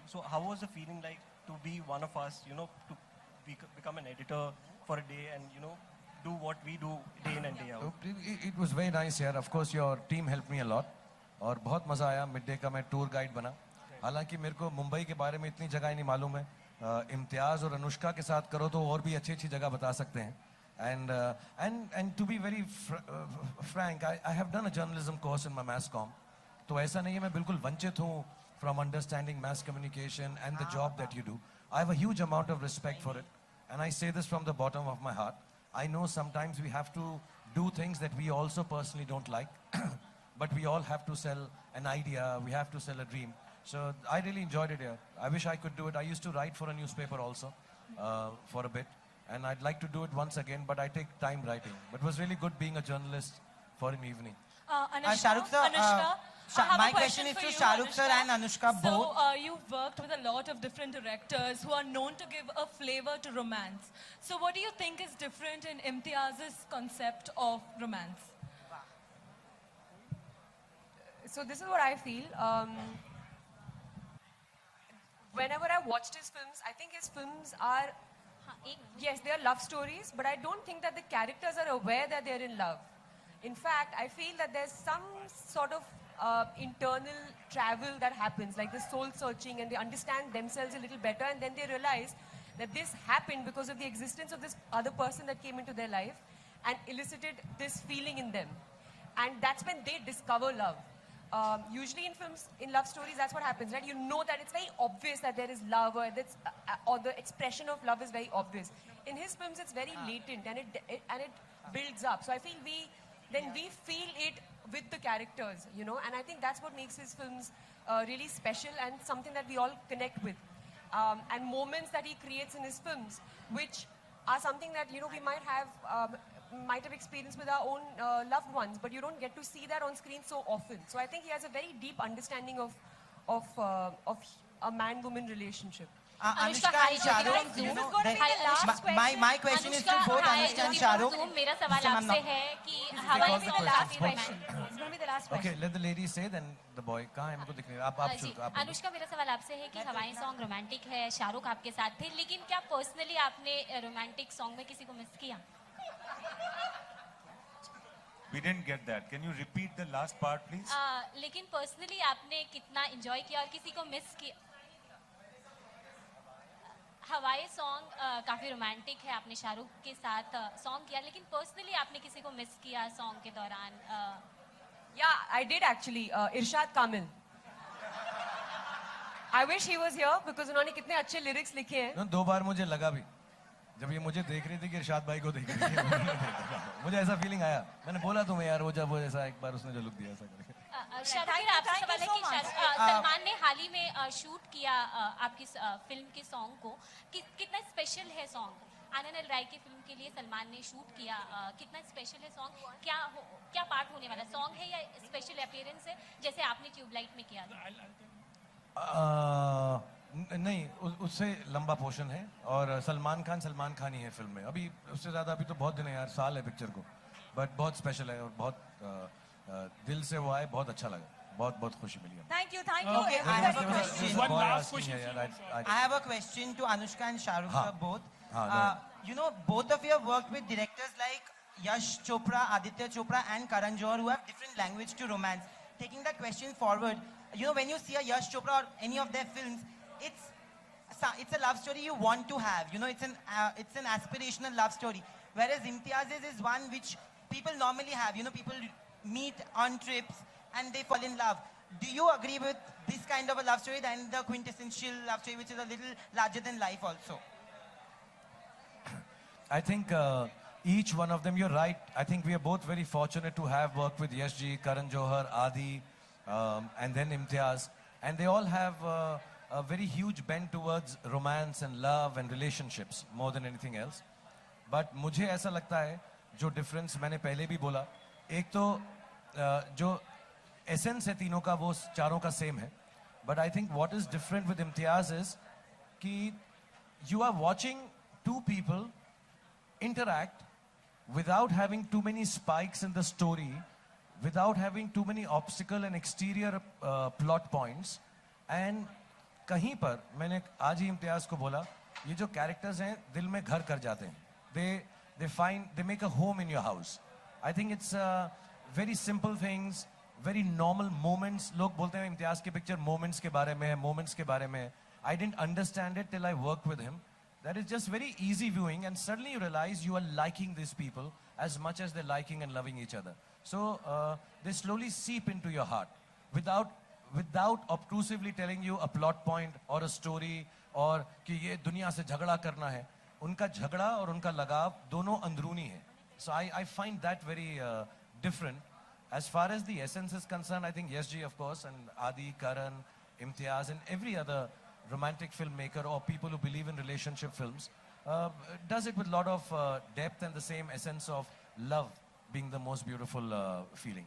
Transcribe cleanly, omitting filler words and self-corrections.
So how was the feeling like to be one of us, to become an editor for a day and, do what we do day in and day out? It was very nice यार. Of course your team helped me a lot. और बहुत मज़ा आया. Mid day का मैं tour guide बना. हालांकि मेरे को मुंबई के बारे में इतनी जगह ही नहीं मालूम है. इम्तियाज़ और अनुष्का के साथ करो तो और भी अच्छी अच्छी जगह बता सकते हैं. And to be very frank, I have done a journalism course in my mass comm. तो ऐसा नहीं है मैं बिल्कुल वंचित हूँ from understanding mass communication and the job that you do. I have a huge amount of respect for it, and I say this from the bottom of my heart. I know sometimes we have to do things that we also personally don't like, but we all have to sell an idea, we have to sell a dream. So I really enjoyed it here. I wish I could do it. I used to write for a newspaper also for a bit, and I'd like to do it once again, but I take time writing. But it was really good being a journalist for an evening. Shahrukh sir, my question is to Shahrukh sir and Anushka both. So you've worked with a lot of different directors who are known to give a flavor to romance. So what do you think is different in Imtiaz's concept of romance? So this is what I feel. Whenever I watched his films, I think his films are, yes, they are love stories, but I don't think that the characters are aware that they're in love. In fact, I feel that there's some sort of internal travel that happens, like the soul searching, and they understand themselves a little better, and then they realize that this happened because of the existence of this other person that came into their life and elicited this feeling in them. And that's when they discover love. Usually in films, in love stories, that's what happens, right? You know that it's very obvious that there is love, or or the expression of love is very obvious. In his films, it's very latent, and it builds up. So I feel we feel it with the characters, and I think that's what makes his films really special and something that we all connect with. And moments that he creates in his films, which are something that, we might have experienced with our own loved ones, but you don't get to see that on screen so often. So I think he has a very deep understanding of a man-woman relationship. Anushka and Shahrukh, my question is to both Anushka and Shahrukh. मेरा सवाल आपसे है कि हवाई में last question. It's going to be the last question. Okay, let the lady say, then the boy. कहाँ है मुझको दिखने? आप शुरू. अनुष्का, मेरा सवाल आपसे है कि हवाई सॉन्ग रोमांटिक है, शाहरुख आपके साथ थे, लेकिन क्या पर्सनली आपने रोमांटिक सॉन्ग में किसी को मिस किया? We didn't get that. Can you repeat the last part, please? लेकिन पर्सनली आपने कितना एंजॉय किया और किसी को मिस किया? हवाई सॉन्ग काफी रोमांटिक है, आपने शाहरुख के साथ सॉन्ग किया, लेकिन पर्सनली आपने किसी को मिस किया सॉन्ग के दौरान? Yeah, I did actually. Irshad Kamil. I wish he was here because उन्होंने कितने अच्छे lyrics लिखे हैं. 2 बार मुझे लगा भी, जब ये मुझे देख रही थी कि इरशाद भाई को देख रही थी, मुझे ऐसा फीलिंग आया. मैंने बोला तुम्हें यार, वो ऐसा एक बार उसने जो लुक दिया ऐसा करके. आपसे सवाल है कि सलमान ने हाल ही में शूट किया आपकी फिल्म के सॉन्ग को, कितना स्पेशल है सॉन्ग? आनंद राय की फिल्म के लिए सलमान ने शूट किया, कितना स्पेशल है सॉन्ग? क्या पार्ट होने वाला सॉन्ग है या स्पेशल अपीयरेंस है जैसे आपने ट्यूबलाइट में किया था? नहीं, उससे लंबा पोर्शन है और सलमान खान ही है फिल्म में. अभी उससे ज्यादा अभी तो बहुत दिन है यार, साल है पिक्चर को, बट बहुत स्पेशल है और बहुत दिल से वो आए, बहुत अच्छा लगा, बहुत खुशी मिली. Thank you. Okay, I have a question. One last question. I have a question to Anushka and Shahrukh sir both. Both of you have worked with directors like Yash Chopra, Aditya Chopra, and Karan Johar, who have different language to romance. Taking that question forward, when you see a Yash Chopra or any of their films, it's a love story you want to have. It's an aspirational love story. Whereas Imtiaz's is one which people normally have. People meet on trips and they fall in love. Do you agree with this kind of a love story and the quintessential love story, which is a little larger than life also? I think each one of them, you're right. I think we are both very fortunate to have worked with Yash ji, Karan Johar, Adi, and then Imtiaz. And they all have a very huge bent towards romance and love and relationships more than anything else. But मुझे ऐसा लगता है, जो difference मैंने पहले भी बोला, एक तो जो essence है तीनों का, वो चारों का same है. But I think what is different with Imtiaz is कि you are watching two people interact without having too many spikes in the story, without having too many obstacle and exterior plot points, and कहीं पर मैंने आज ही इम्तियाज को बोला, ये जो characters हैं दिल में घर कर जाते हैं. They make a home in your house. I think it's very simple things, very normal moments. लोग बोलते हैं इम्तियाज की पिक्चर moments के बारे में है, moments के बारे में है. I didn't understand it till I worked with him. That is just very easy viewing, and suddenly you realize you are liking these people as much as they're liking and loving each other. So they slowly seep into your heart without obtrusively telling you a plot point or a story और कि ये दुनिया से झगड़ा करना है. उनका झगड़ा और उनका लगाव दोनों अंदरूनी है. So I find that very different. As far as the essence is concerned, I think Yes Ji, of course, and Adi, Karan, Imtiaz, and every other romantic filmmaker or people who believe in relationship films does it with a lot of depth and the same essence of love being the most beautiful feeling.